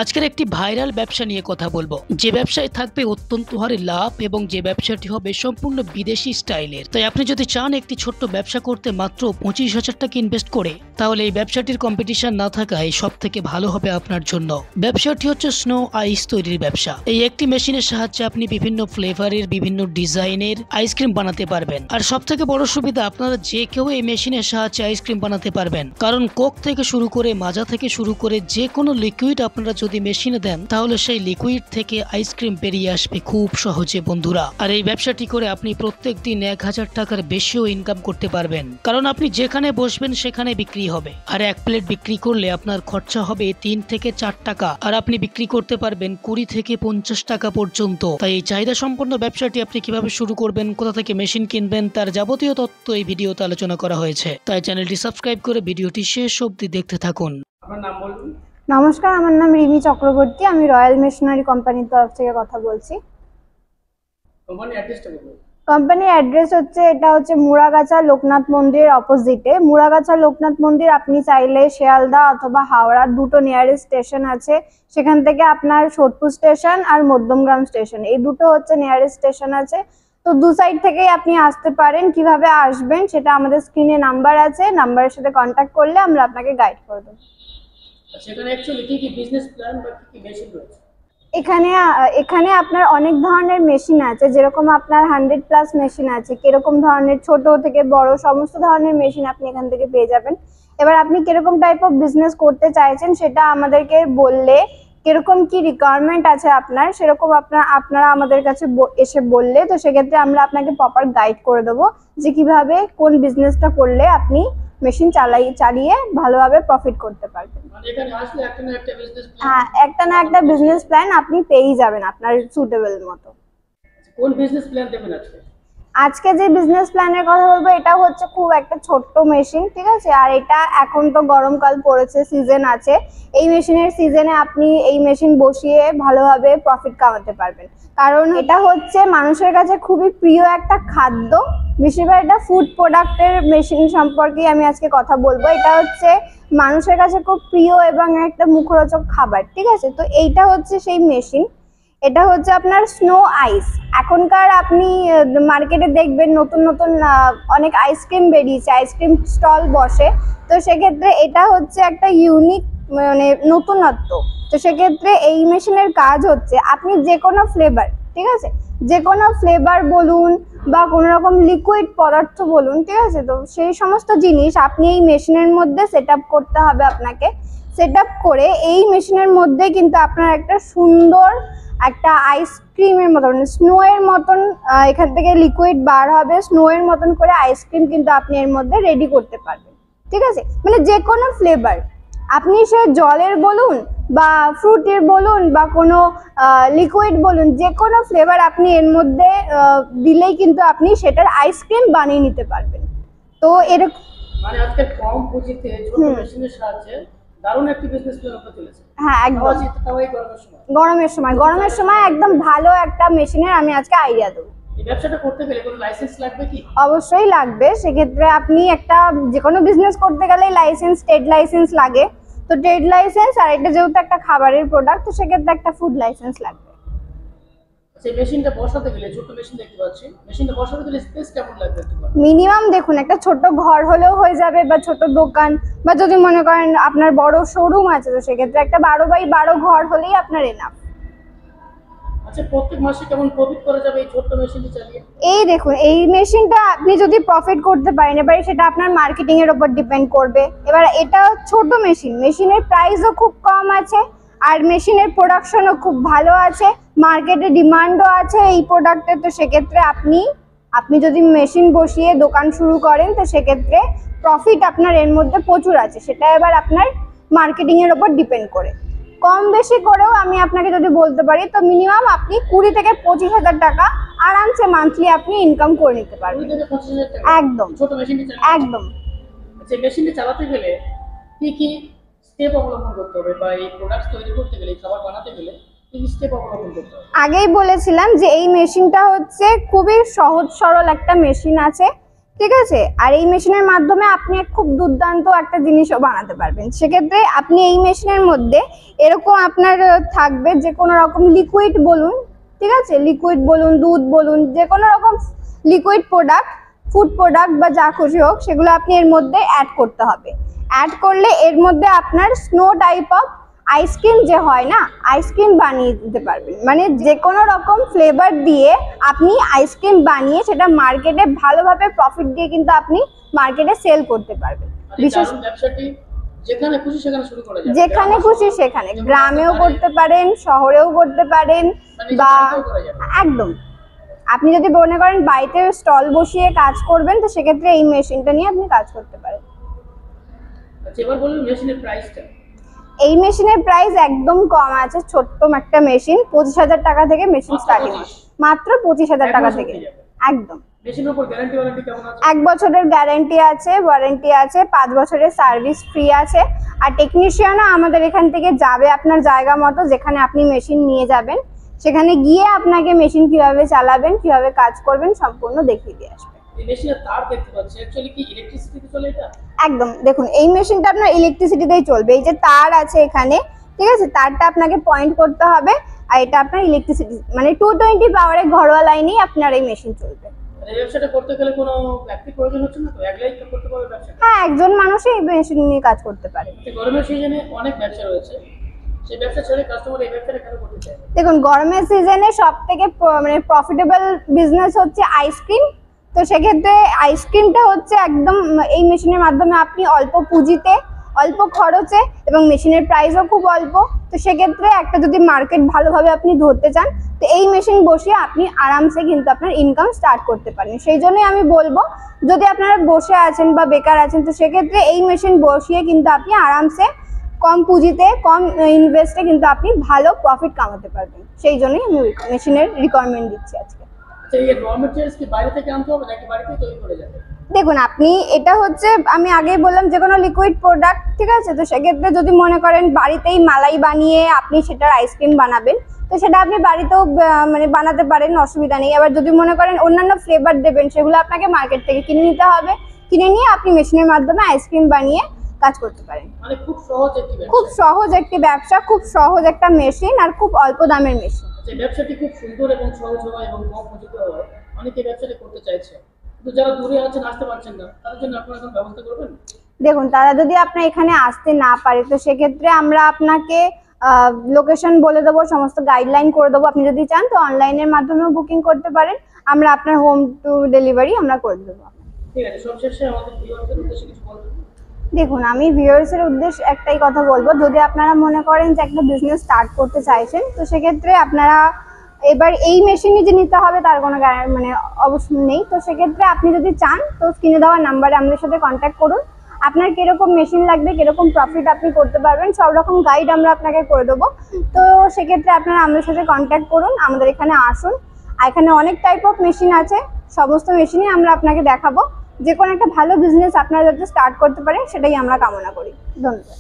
আজকের একটি ভাইরাল ব্যবসা নিয়ে কথা বলবো, যে ব্যবসায় থাকবে অত্যন্ত হারে লাভ এবং যে ব্যবসাটি হবে সম্পূর্ণ বিদেশি স্টাইলের। তাই আপনি যদি চান একটি ছোট্ট ব্যবসা করতে মাত্র 25,000 টাকা ইনভেস্ট করে, তাহলে এই ব্যবসাটির কম্পিটিশন না থাকায় সব থেকে ভালো হবে আপনার জন্য। ব্যবসাটি হচ্ছে স্নো আইস তৈরির ব্যবসা। এই একটি মেশিনের সাহায্যে আপনি বিভিন্ন ফ্লেভারের, বিভিন্ন ডিজাইনের আইসক্রিম বানাতে পারবেন। আর সব থেকে বড় সুবিধা, আপনারা যে কেউ এই মেশিনের সাহায্যে আইসক্রিম বানাতে পারবেন। কারণ কোক থেকে শুরু করে, মাজা থেকে শুরু করে যে কোনো লিকুইড আপনারা যদি মেশিনে দেন, তাহলে সেই লিকুইড থেকে আইসক্রিম বেরিয়ে আসবে খুব সহজে বন্ধুরা। আর এই ব্যবসাটি করে আপনি প্রত্যেক দিন 1,000 টাকার বেশিও ইনকাম করতে পারবেন। কারণ আপনি যেখানে বসবেন সেখানে বিক্রি হবে। আর এক প্লেট বিক্রি করলে আপনার খরচা হবে 3 থেকে 4 টাকা, আর আপনি বিক্রি করতে পারবেন 20 থেকে 50 টাকা পর্যন্ত। তাই এই চাহিদা সম্পন্ন ব্যবসাটি আপনি কিভাবে শুরু করবেন, কোথা থেকে মেশিন কিনবেন, তার যাবতীয় তথ্য এই ভিডিওতে আলোচনা করা হয়েছে। তাই চ্যানেলটি সাবস্ক্রাইব করে ভিডিওটি শেষ অবধি দেখতে থাকুন। আপনার নাম বলুন। নমস্কার, আমার নাম রিমি চক্রবর্তী। আমি রয়্যাল মেশিনারি কোম্পানির তরফ থেকে কথা বলছি। কোম্পানির অ্যাড্রেস হচ্ছে, এটা হচ্ছে মুড়াগাছা লোকনাথ মন্দিরের অপোজিটে। মুড়াগাছা লোকনাথ মন্দির আপনি চাইলে শিয়ালদা অথবা হাওড়া দুটো নিয়ারেস্ট স্টেশন আছে, সেখান থেকে আপনার সোদপুর স্টেশন আর মধ্যমগ্রাম স্টেশন, এই দুটো হচ্ছে নিয়ারেস্ট স্টেশন আছে। তো দু সাইড থেকেই আপনি আসতে পারেন। কিভাবে আসবেন সেটা আমাদের স্ক্রিনে নাম্বার আছে, নাম্বারের সাথে কন্ট্যাক্ট করলে আমরা আপনাকে গাইড করে দেবো। সেখানে অ্যাকচুয়ালি কি বিজনেস প্ল্যান বা কি মেশিন রয়েছে? এখানে আপনার অনেক ধরনের মেশিন আছে, যেরকম আপনার 100+ মেশিন আছে। কিরকম ধরনের, ছোট থেকে বড় সমস্ত ধরনের মেশিন আপনি এখান থেকে পেয়ে যাবেন। এবার আপনি কিরকম টাইপ অফ বিজনেস করতে চাইছেন সেটা আমাদেরকে বললে, কিরকম কি রিকোয়ারমেন্ট আছে আপনার, সেরকম আপনারা আমাদের কাছে এসে বললে, তো সেক্ষেত্রে আমরা আপনাকে প্রপার গাইড করে দেবো যে কিভাবে কোন বিজনেসটা করলে আপনি মেশিন চালিয়ে ভালোভাবে প্রফিট করতে পারবেন। হ্যাঁ, একটা না একটা বিজনেস প্ল্যান আপনি পেয়েই যাবেন আপনার সুটেবল মতো। কোন বিজনেস প্ল্যান দেবেন আজকে? আজকে যে বিজনেস প্ল্যানের কথা বলবো, এটা হচ্ছে খুব একটা ছোট্ট মেশিন, ঠিক আছে। আর এটা এখন তো গরমকাল পড়েছে, সিজন আছে। এই মেশিনের সিজনে আপনি এই মেশিন বসিয়ে ভালোভাবে প্রফিট কামাতে পারবেন। কারণ এটা হচ্ছে মানুষের কাছে খুবই প্রিয় একটা খাদ্য। বেশিরভাগ এটা ফুড প্রোডাক্টের মেশিন সম্পর্কে আমি আজকে কথা বলবো। এটা হচ্ছে মানুষের কাছে খুব প্রিয় এবং একটা মুখরোচক খাবার, ঠিক আছে। তো এইটা হচ্ছে সেই মেশিন। এটা হচ্ছে আপনার স্নো আইস। এখনকার আপনি মার্কেটে দেখবেন নতুন নতুন অনেক আইসক্রিম বেরিয়েছে, আইসক্রিম স্টল বসে। তো সেক্ষেত্রে এটা হচ্ছে একটা ইউনিক মানে নতুনত্ব। তো সেক্ষেত্রে এই মেশিনের কাজ হচ্ছে, আপনি যে কোনো ফ্লেভার, ঠিক আছে, যে কোনো ফ্লেভার বলুন বা কোনো রকম লিকুইড পদার্থ বলুন, ঠিক আছে, তো সেই সমস্ত জিনিস আপনি এই মেশিনের মধ্যে সেট আপ করতে হবে। আপনাকে সেট আপ করে এই মেশিনের মধ্যে কিন্তু আপনার একটা সুন্দর একটা আইসক্রিমের মতন, স্নো এর মতন এখান থেকে লিকুইড বার হবে। স্নো এর মতন করে আইসক্রিম কিন্তু আপনি এর মধ্যে রেডি করতে পারবেন, ঠিক আছে। মানে যে কোনো ফ্লেভার, আপনি সে জলের বলুন বা ফ্রুটের বলুন বা কোনো লিকুইড বলুন, যে কোনো ফ্লেভার আপনি এর মধ্যে দিলেই কিন্তু আপনি সেটার আইসক্রিম বানিয়ে নিতে পারবেন। তো এরকম মানে আজকে কম পুঁজিতে ছোট মেশিনের সাহায্যে দারুণ একটি বিজনেস প্ল্যান আপনারা চলেছে। হ্যাঁ, একদম। গরমের সময় একদম ভালো একটা মেশিনের আমি আজকে আইডিয়া দেবো। এই ব্যবসাটা করতে গেলে কোনো লাইসেন্স লাগবে কি? অবশ্যই লাগবে। সেক্ষেত্রে আপনি একটা যে কোনো বিজনেস করতে গেলে লাইসেন্স, ট্রেড লাইসেন্স লাগে। তো ট্রেড লাইসেন্স, আর এটা যেহেতু একটা খাবারের প্রোডাক্ট, তো সেক্ষেত্রে একটা ফুড লাইসেন্স লাগবে। সেই মেশিনটা বসাতে গেলে, ছোট মেশিন দেখতে পাচ্ছি, মেশিনটা বসাতে গেলে স্পেস কেমন লাগবে? মিনিমাম দেখুন, একটা ছোট ঘর হলেও হয়ে যাবে, বা ছোট দোকান, বা যদি মনে করেন আপনার বড় শোরুম আছে, তো সেক্ষেত্রে একটা 12x12 ঘর হলেই আপনার এনাফ। আচ্ছা, প্রত্যেক মাসে কেমন প্রফিট করা যাবে এই ছোট মেশিনটি চালিয়ে? এই দেখুন, এই মেশিনটা আপনি যদি প্রফিট করতে পারেন, এবারে সেটা আপনার মার্কেটিং এর উপর ডিপেন্ড করবে। এবার এটা ছোট মেশিন, মেশিনের প্রাইসও খুব কম আছে, আর মেশিনের প্রোডাকশনও খুব ভালো আছে, মার্কেটে ডিমান্ডও আছে এই প্রোডাক্টের। তো সেক্ষেত্রে আপনি যদি মেশিন বসিয়ে দোকান শুরু করেন, তো সেক্ষেত্রে প্রফিট আপনার এর মধ্যে প্রচুর আছে। সেটা এবার আপনার মার্কেটিং এর উপর ডিপেন্ড করে। কম বেশি করেও আমি আপনাকে যদি বলতে পারি, তো মিনিমাম আপনি 20 থেকে 25,000 টাকা আরামসে মান্থলি আপনি ইনকাম করে নিতে পারবেন। একদম ছোট মেশিনটি একদম। আচ্ছা, মেশিনটি চালাতে গেলে কি কি স্টেপ অবলম্বন করতে হবে, বা এই প্রোডাক্ট তৈরি করতে গেলে, খাবার বানাতে গেলে কি কি স্টেপ অবলম্বন করতে হবে? আগেই বলেছিলাম যে এই মেশিনটা হচ্ছে খুবই সহজ সরল একটা মেশিন আছে। ঠিক আছে। আর এই মেশিনের মাধ্যমে আপনি খুব দুর্দান্ত একটা জিনিসও বানাতে পারবেন। সেক্ষেত্রে আপনি এই মেশিনের মধ্যে এরকম আপনার থাকবে যে কোনো রকম লিকুইড বলুন, ঠিক আছে, লিকুইড বলুন, দুধ বলুন, যে কোনো রকম লিকুইড প্রোডাক্ট, ফুড প্রোডাক্ট বা যা খুশি হোক, সেগুলো আপনি এর মধ্যে অ্যাড করতে হবে। অ্যাড করলে এর মধ্যে আপনার স্নো টাইপ অফ আইসক্রিম যে হয় না, আইসক্রিম বানিয়ে দিতে পারবেন। মানে যে কোনো রকম ফ্লেভার দিয়ে আপনি আইসক্রিম বানিয়ে সেটা মার্কেটে ভালোভাবে প্রফিট দিয়ে কিন্তু আপনি মার্কেটে সেল করতে পারবেন। বিশেষ ব্যবসাটি যেখানে খুশি সেখানে শুরু করা যাবে, যেখানে খুশি সেখানে, গ্রামেও করতে পারেন, শহরেও করতে পারেন, বা একদম আপনি যদি মনে করেন বাড়িতে স্টল বসিয়ে কাজ করবেন, তো সেক্ষেত্রে এই মেশিনটা নিয়ে আপনি কাজ করতে পারেন। আচ্ছা, এবার বলুন মেশিনের প্রাইসটা। এই মেশিনের প্রাইস একদম কম আছে, ছোট্ট একটা মেশিন, 25,000 টাকা থেকে মেশিন স্টার্টিং, মাত্র 25,000 টাকা থেকে। একদম। মেশিনের উপর গ্যারান্টি ওয়ারেন্টি কেমন আছে? 1 বছরের গ্যারান্টি আছে, ওয়ারেন্টি আছে, 5 বছরের সার্ভিস ফ্রি আছে। আর টেকনিশিয়ানও আমাদের এখান থেকে যাবে আপনার জায়গা মতো, যেখানে আপনি মেশিন নিয়ে যাবেন, সেখানে গিয়ে আপনাকে মেশিন কিভাবে চালাবেন, কিভাবে কাজ করবেন সম্পূর্ণ দেখিয়ে দিয়ে আসবে। এই মেশিনের তার দেখতে পাচ্ছি, অ্যাকচুয়ালি কি ইলেকট্রিসিটিতে চলে এটা? একদম, দেখুন এই মেশিনটা আপনার ইলেকট্রিসিটিতেই চলবে। এই যে তার আছে এখানে, ঠিক আছে, তারটা আপনাকে পয়েন্ট করতে হবে, আর এটা আপনার ইলেকট্রিসিটি মানে 220 পাওয়ারের ঘরোয়া লাইনেই আপনার এই মেশিন চলবে। এই ব্যবসাটা করতে গেলে কোনো ব্যক্তি প্রয়োজন হচ্ছে না তো, একলাই করতে পারবে ব্যবসা? হ্যাঁ, একজন মানুষই এই মেশিন নিয়ে কাজ করতে পারে। গরমের সিজনে অনেক ব্যবসা রয়েছে, সেই ব্যবসা ছেড়ে কাস্টমার এই ব্যবসাটা কেন করতে চায়? দেখুন, গরমের সিজনে সব থেকে মানে প্রফিটেবল বিজনেস হচ্ছে আইসক্রিম। তো সেক্ষেত্রে আইসক্রিমটা হচ্ছে একদম এই মেশিনের মাধ্যমে আপনি অল্প পুঁজিতে, অল্প খরচে, এবং মেশিনের প্রাইসও খুব অল্প। তো সেক্ষেত্রে একটা যদি মার্কেট ভালোভাবে আপনি ধরতে চান, তো এই মেশিন বসিয়ে আপনি আরামসে কিন্তু আপনার ইনকাম স্টার্ট করতে পারেন। সেই জন্যই আমি বলবো, যদি আপনারা বসে আছেন বা বেকার আছেন, তো সেক্ষেত্রে এই মেশিন বসিয়ে কিন্তু আপনি আরামসে কম পুঁজিতে, কম ইনভেস্টে কিন্তু আপনি ভালো প্রফিট কামাতে পারবেন। সেই জন্যই আমি মেশিনের রিকোয়ারমেন্ট দিচ্ছি আজকে। আচ্ছা, এই র ম্যাটেরিয়ালস কি বাইরে থেকে আনতে হবে নাকি বাড়িতেই তৈরি করে যাবে? দেখুন, আপনি এটা হচ্ছে আমি আগেই বললাম যে কোনো লিকুইড প্রোডাক্ট, ঠিক আছে। তো সেক্ষেত্রে যদি মনে করেন বাড়িতেই মালাই বানিয়ে আপনি সেটার আইসক্রিম বানাবেন, তো সেটা আপনি বাড়িতেও মানে বানাতে পারেন, অসুবিধা নেই। এবার যদি মনে করেন অন্যান্য ফ্লেভার দেবেন, সেগুলো আপনাকে মার্কেট থেকে কিনে নিতে হবে, কিনে নিয়ে আপনি মেশিনের মাধ্যমে আইসক্রিম বানিয়ে কাজ করতে পারেন। মানে খুব সহজ একটি ব্যবসা, খুব সহজ একটি ব্যবসা, খুব সহজ একটা মেশিন, আর খুব অল্প দামের মেশিন। যে ব্যবসাটি খুব সুন্দর এবং সহজ হয় এবং কম পুঁজিতে হয়, অনেকে ব্যবসাটি করতে চাইছে, কিন্তু যারা দূরে আছেন, আসতে পারছেন না, তাদের জন্য আপনারা কোনো ব্যবস্থা করবেন? দেখুন, তারা যদি আপনার এখানে আসতে না পারে, তো সেক্ষেত্রে আমরা আপনাকে লোকেশন বলে দেবো, সমস্ত গাইডলাইন করে দেবো। আপনি যদি চান তো অনলাইনের মাধ্যমেও বুকিং করতে পারেন, আমরা আপনার হোম টু ডেলিভারি আমরা করে দেবো। ঠিক আছে, সবশেষে আমাদের ভিউয়ারদের উদ্দেশ্যে কিছু বলবেন? দেখুন, আমি ভিউয়ার্সের উদ্দেশ্যে একটাই কথা বলবো, যদি আপনারা মনে করেন যে একটা বিজনেস স্টার্ট করতে চাইছেন, তো সেক্ষেত্রে আপনারা এবার এই মেশিনই যে নিতে হবে তার কোনো মানে অবশ্যই নেই। তো সেক্ষেত্রে আপনি যদি চান তো স্ক্রিনে দেওয়া নাম্বারে আমাদের সাথে কন্ট্যাক্ট করুন। আপনার কিরকম মেশিন লাগবে, কিরকম প্রফিট আপনি করতে পারবেন, সব রকম গাইড আমরা আপনাকে করে দেবো। তো সেক্ষেত্রে আপনারা আমাদের সাথে কন্ট্যাক্ট করুন, আমাদের এখানে আসুন। আর এখানে অনেক টাইপ অফ মেশিন আছে, সমস্ত মেশিনই আমরা আপনাকে দেখাবো। যে কোনো একটা ভালো বিজনেস আপনারা যাতে স্টার্ট করতে পারেন, সেটাই আমরা কামনা করি। ধন্যবাদ।